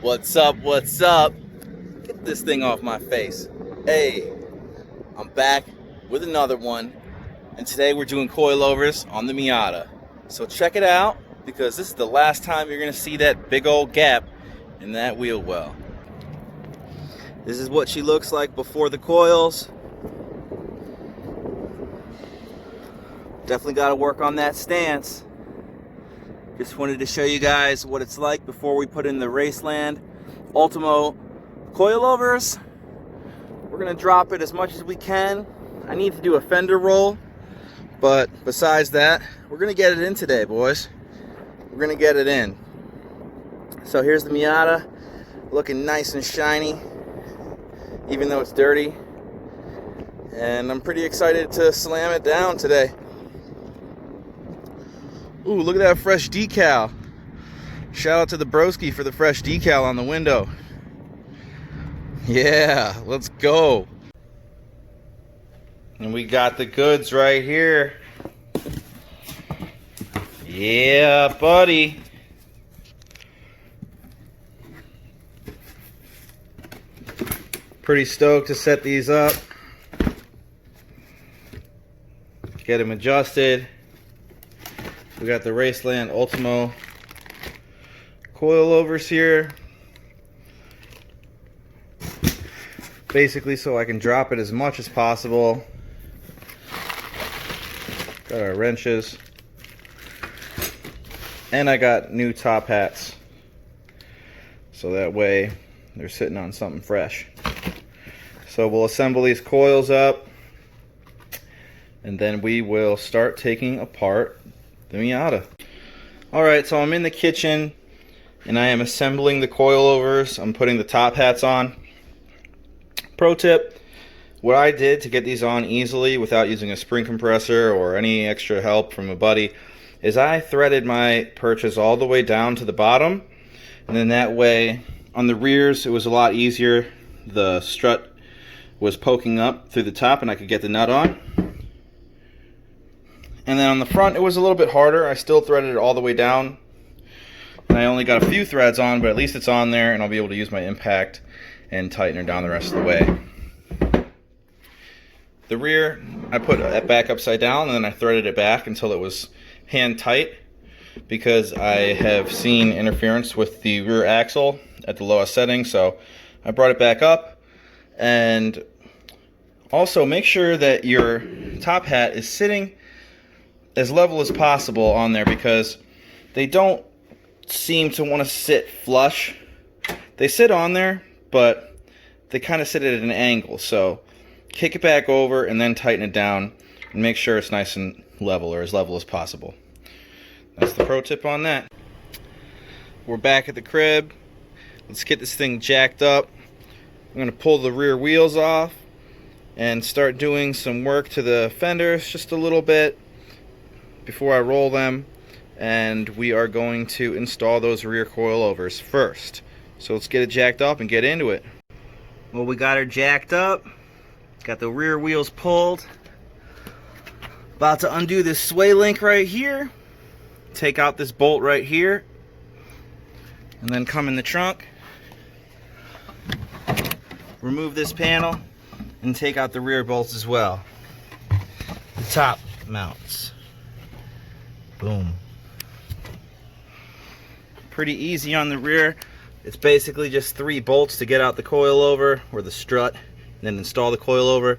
What's up? What's up? Get this thing off my face. Hey, I'm back with another one, and today we're doing coilovers on the Miata. So check it out, because this is the last time you're gonna see that big old gap in that wheel well. This is what she looks like before the coils. Definitely got to work on that stance. Just wanted to show you guys what it's like before we put in the Raceland Ultimo Coilovers. We're gonna drop it as much as we can. I need to do a Fender roll, but besides that, we're gonna get it in today, boys. We're gonna get it in. So here's the Miata, looking nice and shiny, even though it's dirty. And I'm pretty excited to slam it down today. Ooh, look at that fresh decal. Shout out to the broski for the fresh decal on the window. Yeah, let's go. And we got the goods right here. Yeah, buddy. Pretty stoked to set these up. Get them adjusted. We got the Raceland Ultimo Coilovers here. Basically so I can drop it as much as possible. Got our wrenches. And I got new top hats. So that way they're sitting on something fresh. So we'll assemble these coils up, and then we will start taking apart the Miata. Alright, so I'm in the kitchen and I am assembling the coilovers. I'm putting the top hats on. Pro tip, what I did to get these on easily without using a spring compressor or any extra help from a buddy is I threaded my purchase all the way down to the bottom, and then that way on the rears it was a lot easier. The strut was poking up through the top and I could get the nut on. And then on the front it was a little bit harder. I still threaded it all the way down, and I only got a few threads on, but at least it's on there and I'll be able to use my impact and tighten her down the rest of the way. The rear, I put it back upside down and then I threaded it back until it was hand tight, because I have seen interference with the rear axle at the lowest setting, so I brought it back up. And also make sure that your top hat is sitting as level as possible on there, because they don't seem to want to sit flush. They sit on there, but they kind of sit at an angle. So kick it back over and then tighten it down and make sure it's nice and level, or as level as possible. That's the pro tip on that. We're back at the crib. Let's get this thing jacked up. I'm going to pull the rear wheels off and start doing some work to the fenders, just a little bit, before I roll them. And we are going to install those rear coilovers first. So let's get it jacked up and get into it. Well, we got her jacked up. Got the rear wheels pulled. About to undo this sway link right here. Take out this bolt right here. And then come in the trunk. Remove this panel and take out the rear bolts as well. The top mounts. Boom. Pretty easy on the rear. It's basically just 3 bolts to get out the coilover, or the strut, and then install the coilover.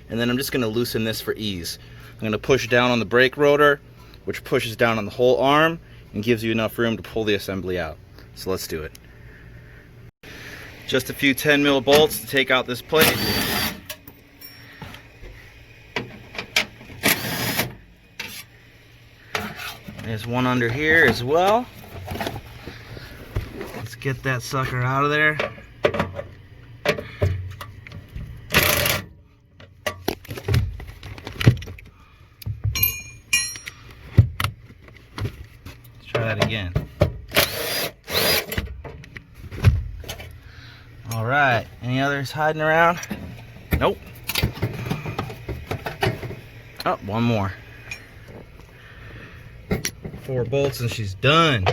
And then I'm just going to loosen this for ease. I'm going to push down on the brake rotor, which pushes down on the whole arm and gives you enough room to pull the assembly out. So let's do it. Just a few 10 mil bolts to take out this plate. There's one under here as well. Let's get that sucker out of there. Let's try that again. All right, any others hiding around? Nope. Oh, one more. 4 bolts and she's done.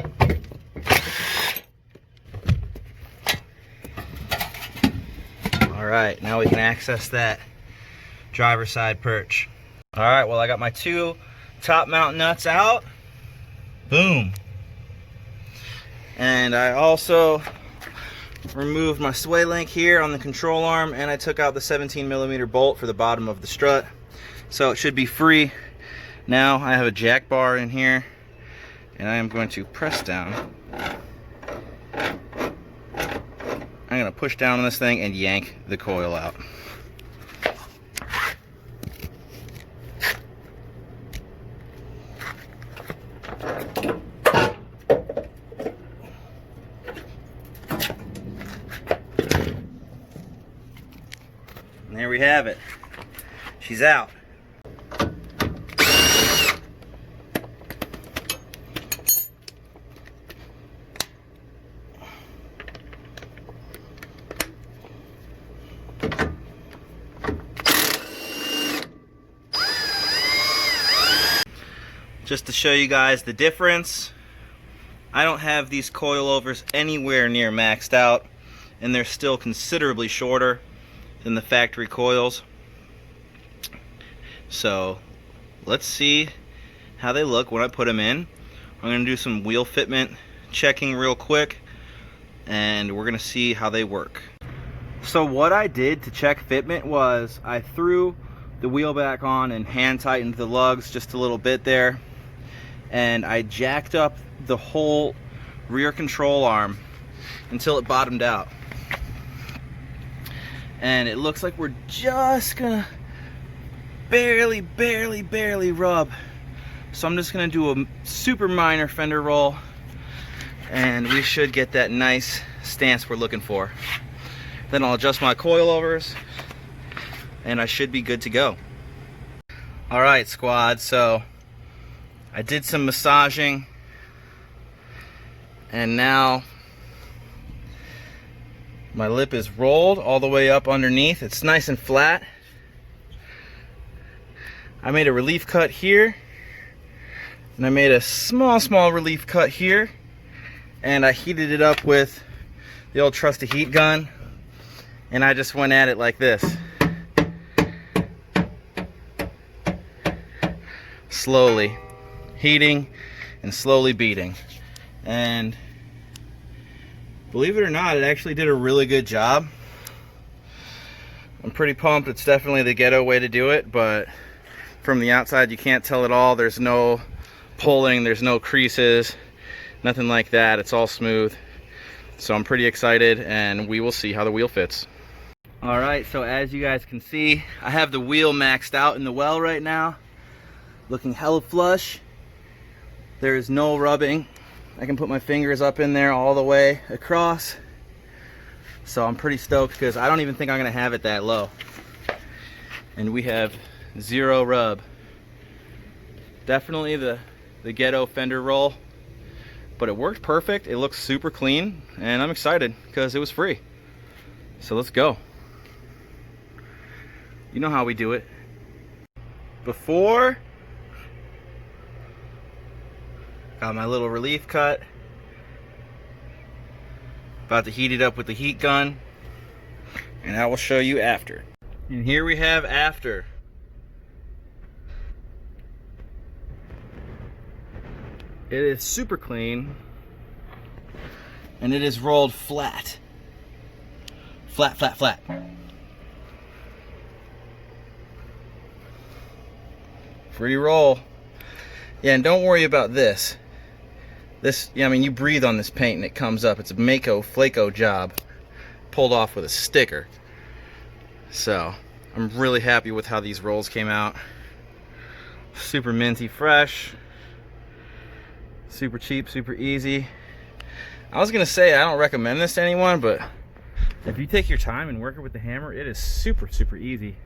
All right, now we can access that driver's side perch. All right, well, I got my 2 top mount nuts out. Boom. And I also removed my sway link here on the control arm, and I took out the 17mm bolt for the bottom of the strut. So it should be free. Now I have a jack bar in here, and I am going to press down. I'm going to push down on this thing and yank the coil out. And there we have it. She's out. Just to show you guys the difference, I don't have these coilovers anywhere near maxed out, and they're still considerably shorter than the factory coils. So let's see how they look when I put them in. I'm going to do some wheel fitment checking real quick, and we're going to see how they work. So what I did to check fitment was I threw the wheel back on and hand tightened the lugs just a little bit there, and I jacked up the whole rear control arm until it bottomed out. And it looks like we're just gonna barely rub. So I'm just gonna do a super minor fender roll, and we should get that nice stance we're looking for. Then I'll adjust my coilovers, and I should be good to go. All right, squad, so I did some massaging, and now my lip is rolled all the way up underneath. It's nice and flat. I made a relief cut here, and I made a small relief cut here, and I heated it up with the old trusty heat gun, and I just went at it like this. Slowly heating and slowly beating, and believe it or not, it actually did a really good job. I'm pretty pumped. It's definitely the ghetto way to do it, but from the outside you can't tell at all. There's no pulling, there's no creases, nothing like that. It's all smooth. So I'm pretty excited, and we will see how the wheel fits. All right, so as you guys can see, I have the wheel maxed out in the well right now, looking hella flush. There is no rubbing. I can put my fingers up in there all the way across. So I'm pretty stoked, because I don't even think I'm gonna have it that low. And we have zero rub. Definitely the ghetto fender roll, but it worked perfect. It looks super clean, and I'm excited because it was free. So let's go. You know how we do it. Before, got my little relief cut. About to heat it up with the heat gun, and I will show you after. And here we have after. It is super clean, and it is rolled flat. Flat. Free roll. Yeah, and don't worry about this. Yeah, I mean, you breathe on this paint and it comes up. It's a Mako Flaco job pulled off with a sticker. So I'm really happy with how these rolls came out. Super minty fresh, super cheap, super easy. I was gonna say I don't recommend this to anyone, but if you take your time and work it with the hammer, it is super easy.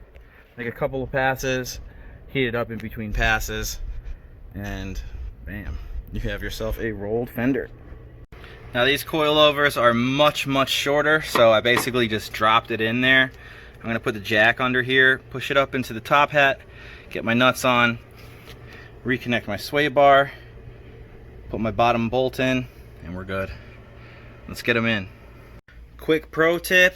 Like a couple of passes, heat it up in between passes, and bam, you have yourself a rolled fender. Now these coilovers are much shorter, so I basically just dropped it in there. I'm gonna put the jack under here, push it up into the top hat, get my nuts on, reconnect my sway bar, put my bottom bolt in, and we're good. Let's get them in. Quick pro tip,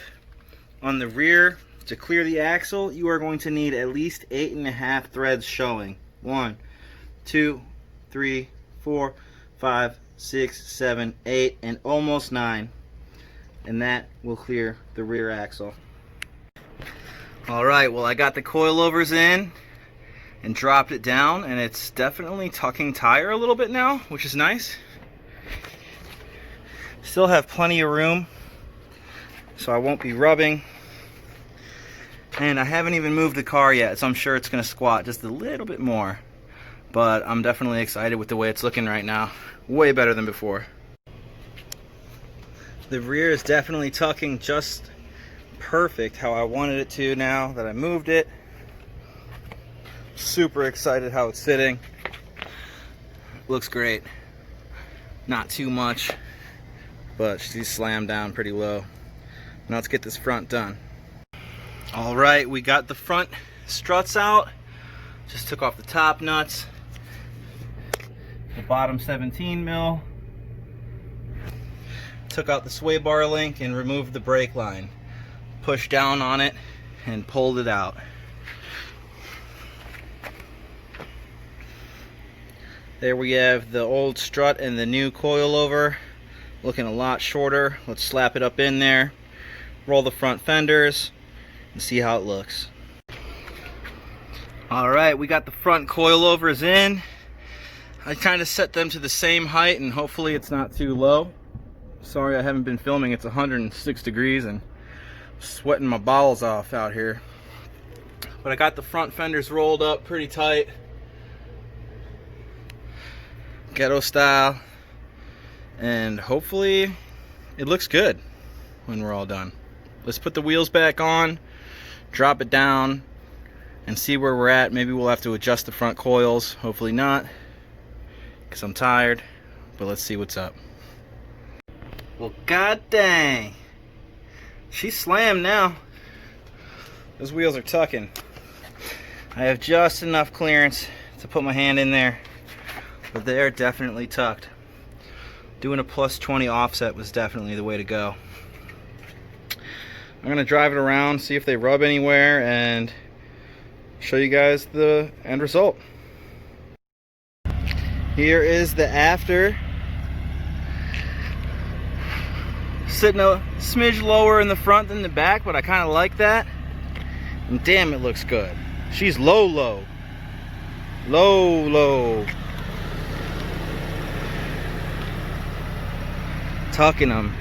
On the rear, to clear the axle, you are going to need at least 8.5 threads showing. 1, 2, 3, 4, 5, 6, 7, 8, and almost 9. And that will clear the rear axle. Alright, well, I got the coilovers in and dropped it down, and it's definitely tucking tire a little bit now, which is nice. Still have plenty of room, so I won't be rubbing. And I haven't even moved the car yet, so I'm sure it's going to squat just a little bit more. But I'm definitely excited with the way it's looking right now. Way better than before. The rear is definitely tucking just perfect how I wanted it to now that I moved it. Super excited how it's sitting. Looks great. Not too much, but she's slammed down pretty low. Now let's get this front done. Alright, we got the front struts out. Just took off the top nuts. The bottom 17 mil. Took out the sway bar link and removed the brake line. Pushed down on it and pulled it out. There we have the old strut and the new coilover, looking a lot shorter. Let's slap it up in there, roll the front fenders, and see how it looks. Alright, we got the front coilovers in. I kind of set them to the same height, and hopefully it's not too low. Sorry I haven't been filming. It's 106 degrees and I'm sweating my balls off out here. But I got the front fenders rolled up pretty tight, ghetto style, and hopefully it looks good when we're all done. Let's put the wheels back on, drop it down, and see where we're at. Maybe we'll have to adjust the front coils. Hopefully not, because I'm tired, but let's see what's up. Well, god dang, she's slammed now. Those wheels are tucking. I have just enough clearance to put my hand in there, but they're definitely tucked. Doing a +20 offset was definitely the way to go. I'm gonna drive it around, see if they rub anywhere, and show you guys the end result. Here is the after. Sitting a smidge lower in the front than the back, but I kind of like that. And damn, it looks good. She's low, low. Low, low. Tucking them.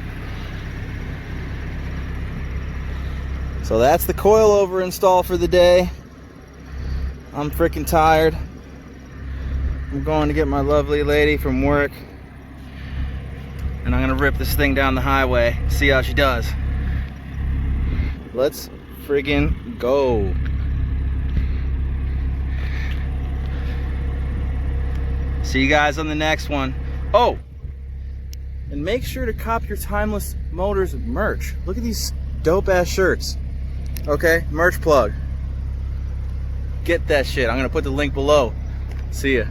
So that's the coilover install for the day. I'm freaking tired. I'm going to get my lovely lady from work, and I'm gonna rip this thing down the highway, see how she does. Let's friggin' go. See you guys on the next one. Oh, and make sure to cop your Timeless Motors merch. Look at these dope ass shirts. Okay, merch plug. Get that shit. I'm gonna put the link below. See ya.